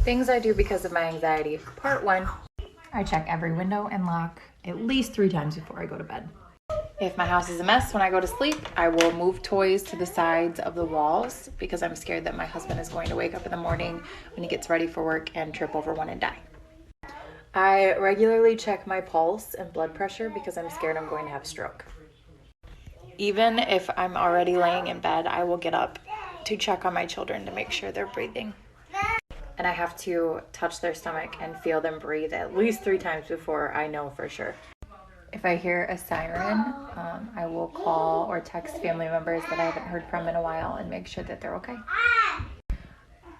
Things I do because of my anxiety. Part 1. I check every window and lock at least 3 times before I go to bed. If my house is a mess when I go to sleep, I will move toys to the sides of the walls because I'm scared that my husband is going to wake up in the morning when he gets ready for work and trip over one and die. I regularly check my pulse and blood pressure because I'm scared I'm going to have a stroke. Even if I'm already laying in bed, I will get up to check on my children to make sure they're breathing. And I have to touch their stomach and feel them breathe at least 3 times before I know for sure. If I hear a siren, I will call or text family members that I haven't heard from in a while and make sure that they're okay.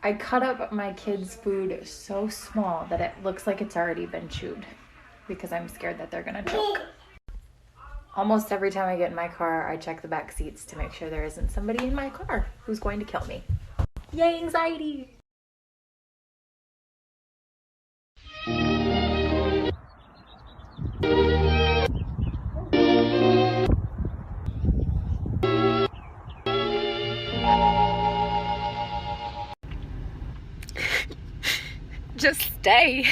I cut up my kids' food so small that it looks like it's already been chewed because I'm scared that they're gonna choke. Almost every time I get in my car, I check the back seats to make sure there isn't somebody in my car who's going to kill me. Yay, anxiety! Just stay.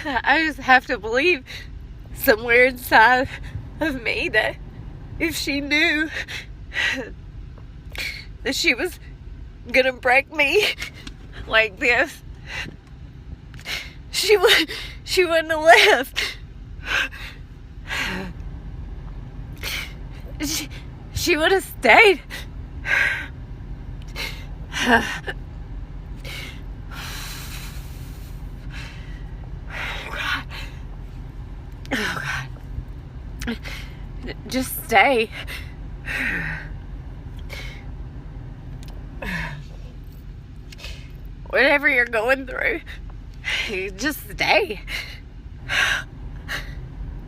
I just have to believe somewhere inside of me that if she knew that she was gonna break me like this, she wouldn't have left. She would have stayed. Oh God. Just stay. Whatever you're going through, just stay.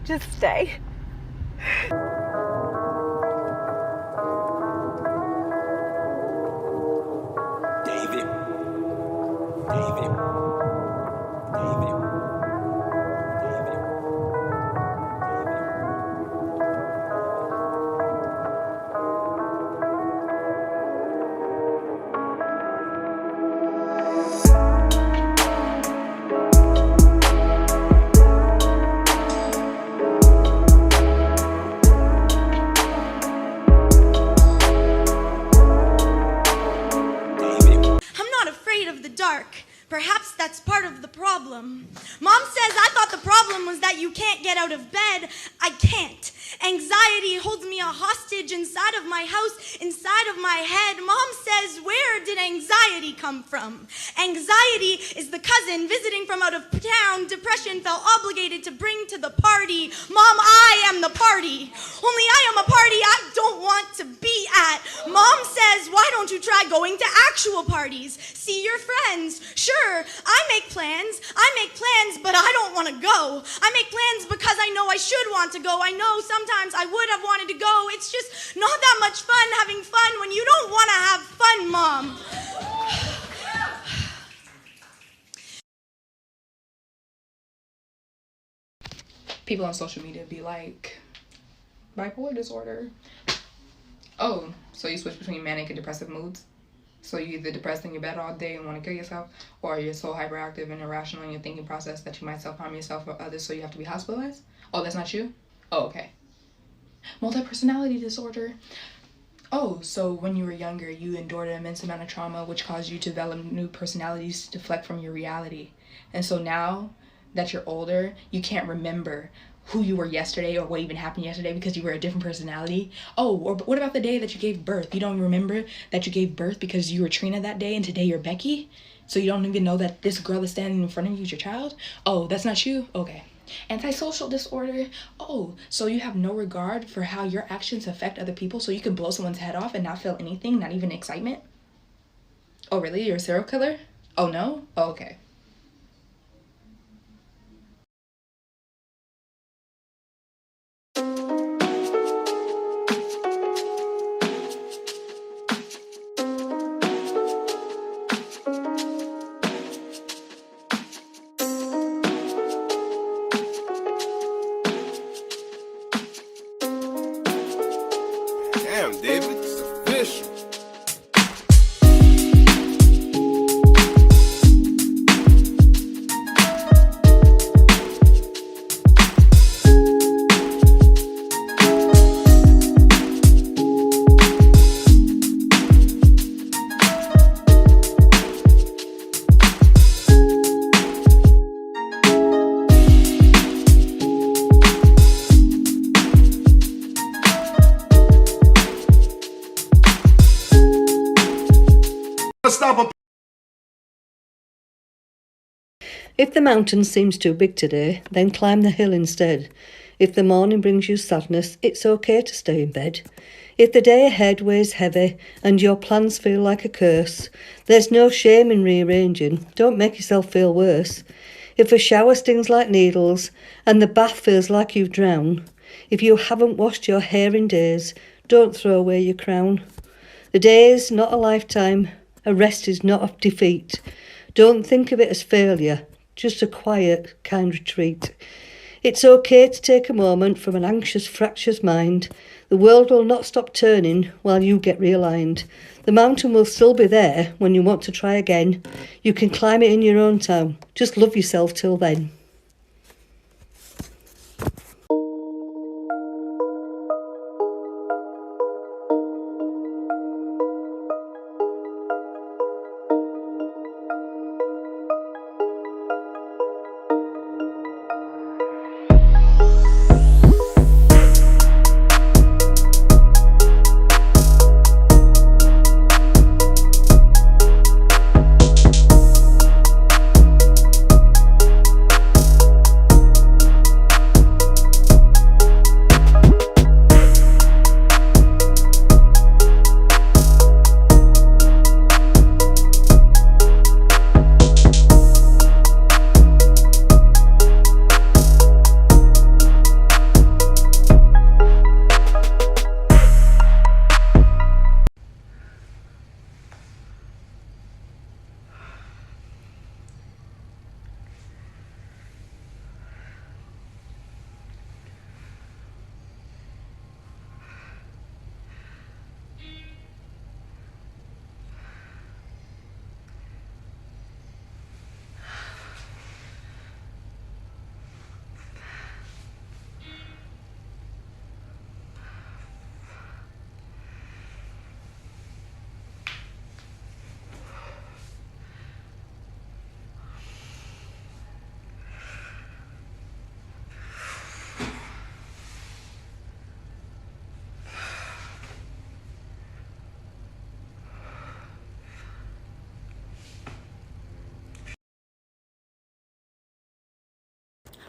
Just stay. Perhaps that's part of the problem. Mom says I thought the problem was that you can't get out of bed. I can't. Anxiety holds me a hostage inside of my house, inside of my head. Mom says, where did anxiety come from? Anxiety is the cousin visiting from out of town. Depression felt obligated to bring to the party. Mom, I am the party. Only I am a party I don't want to be at. Mom says, why don't you try going to actual parties? See your friends. Sure, I make plans, but I don't want to go. I make plans because I know I should want to go. I know sometimes I would have wanted to go. It's just not that much fun having fun when you don't want to have fun, Mom. People on social media be like, bipolar disorder. Oh, so you switch between manic and depressive moods? So you're either depressed in your bed all day and want to kill yourself, or you're so hyperactive and irrational in your thinking process that you might self-harm yourself or others, so you have to be hospitalized? Oh, that's not you? Oh, okay. Multi-personality disorder. Oh, so when you were younger, you endured an immense amount of trauma, which caused you to develop new personalities to deflect from your reality. And so now that you're older, you can't remember who you were yesterday or what even happened yesterday because you were a different personality. Oh, or what about the day that you gave birth? You don't remember that you gave birth because you were Trina that day and today you're Becky? So you don't even know that this girl is standing in front of you is your child? Oh, that's not you? Okay. Antisocial disorder. Oh, so you have no regard for how your actions affect other people, so you can blow someone's head off and not feel anything, not even excitement? Oh, really? You're a serial killer? Oh, no? Oh, okay. Damn, David, this is a If the mountain seems too big today, then climb the hill instead. If the morning brings you sadness, it's okay to stay in bed. If the day ahead weighs heavy and your plans feel like a curse, there's no shame in rearranging, don't make yourself feel worse. If a shower stings like needles and the bath feels like you've drowned, if you haven't washed your hair in days, don't throw away your crown. A day is not a lifetime, a rest is not a defeat. Don't think of it as failure, just a quiet, kind retreat. It's okay to take a moment from an anxious, fractious mind. The world will not stop turning while you get realigned. The mountain will still be there when you want to try again. You can climb it in your own time. Just love yourself till then.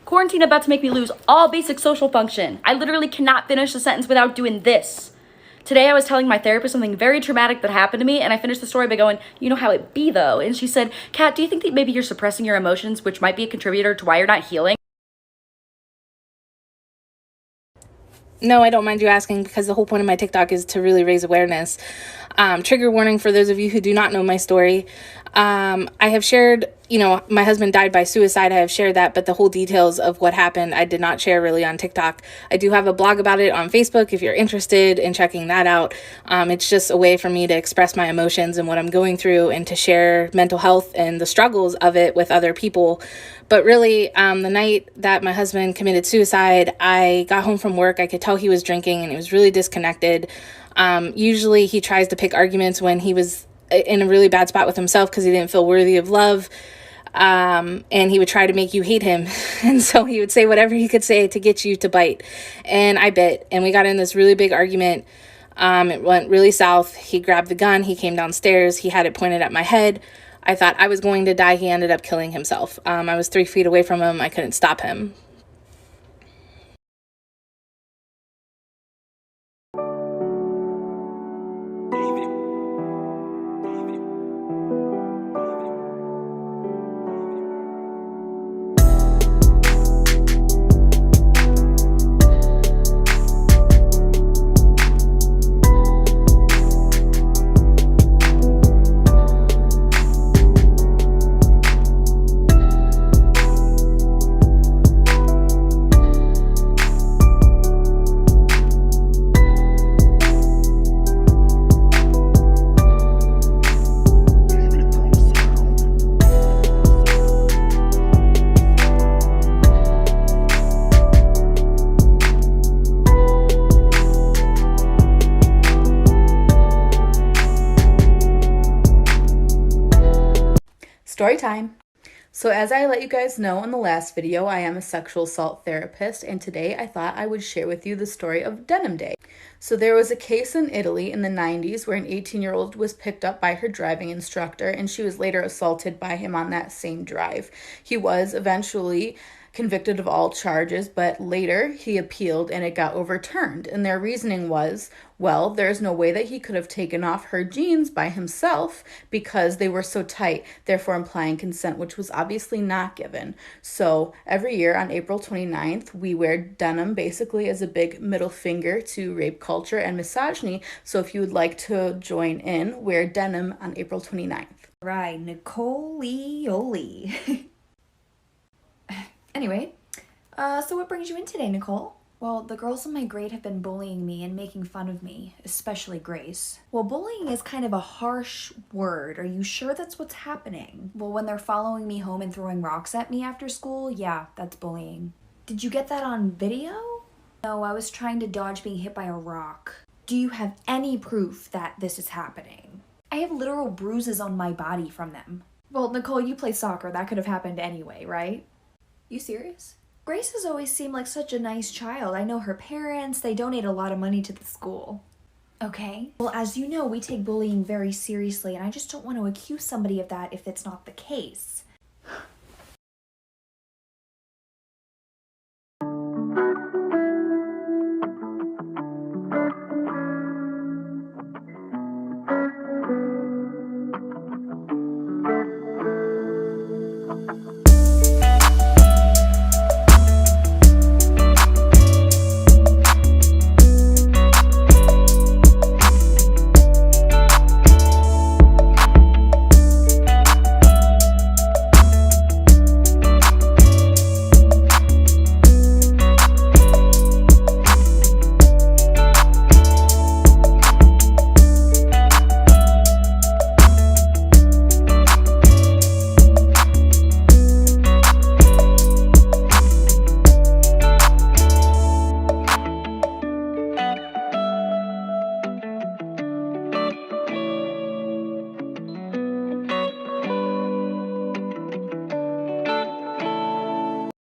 Quarantine about to make me lose all basic social function. I literally cannot finish a sentence without doing this. Today I was telling my therapist something very traumatic that happened to me, and I finished the story by going, you know how it be though. And she said, Kat, do you think that maybe you're suppressing your emotions, which might be a contributor to why you're not healing? No, I don't mind you asking, because the whole point of my TikTok is to really raise awareness. Trigger warning for those of you who do not know my story. I have shared, my husband died by suicide. I have shared that, but the whole details of what happened, I did not share really on TikTok. I do have a blog about it on Facebook if you're interested in checking that out. It's just a way for me to express my emotions and what I'm going through and to share mental health and the struggles of it with other people. But really, the night that my husband committed suicide, I got home from work. I could tell he was drinking and he was really disconnected. Usually he tries to pick arguments when he was in a really bad spot with himself because he didn't feel worthy of love. And he would try to make you hate him. And so he would say whatever he could say to get you to bite. And I bit. And we got in this really big argument. It went really south. He grabbed the gun. He came downstairs. He had it pointed at my head. I thought I was going to die. He ended up killing himself. I was 3 feet away from him. I couldn't stop him. Story time. So as I let you guys know in the last video, I am a sexual assault therapist, and today I thought I would share with you the story of Denim Day. So there was a case in Italy in the 90s where an 18-year-old was picked up by her driving instructor, and she was later assaulted by him on that same drive. He was eventually convicted of all charges, but later he appealed and it got overturned. And their reasoning was, well, there's no way that he could have taken off her jeans by himself because they were so tight, therefore implying consent, which was obviously not given. So every year on April 29th, we wear denim basically as a big middle finger to rape culture and misogyny. So if you would like to join in, wear denim on April 29th. Right, Nicole-ioli. Anyway, so what brings you in today, Nicole? Well, the girls in my grade have been bullying me and making fun of me, especially Grace. Well, bullying is kind of a harsh word. Are you sure that's what's happening? Well, when they're following me home and throwing rocks at me after school, yeah, that's bullying. Did you get that on video? No, I was trying to dodge being hit by a rock. Do you have any proof that this is happening? I have literal bruises on my body from them. Well, Nicole, you play soccer. That could have happened anyway, right? You serious? Grace has always seemed like such a nice child. I know her parents, they donate a lot of money to the school. Okay. Well, as you know, we take bullying very seriously, and I just don't want to accuse somebody of that if it's not the case.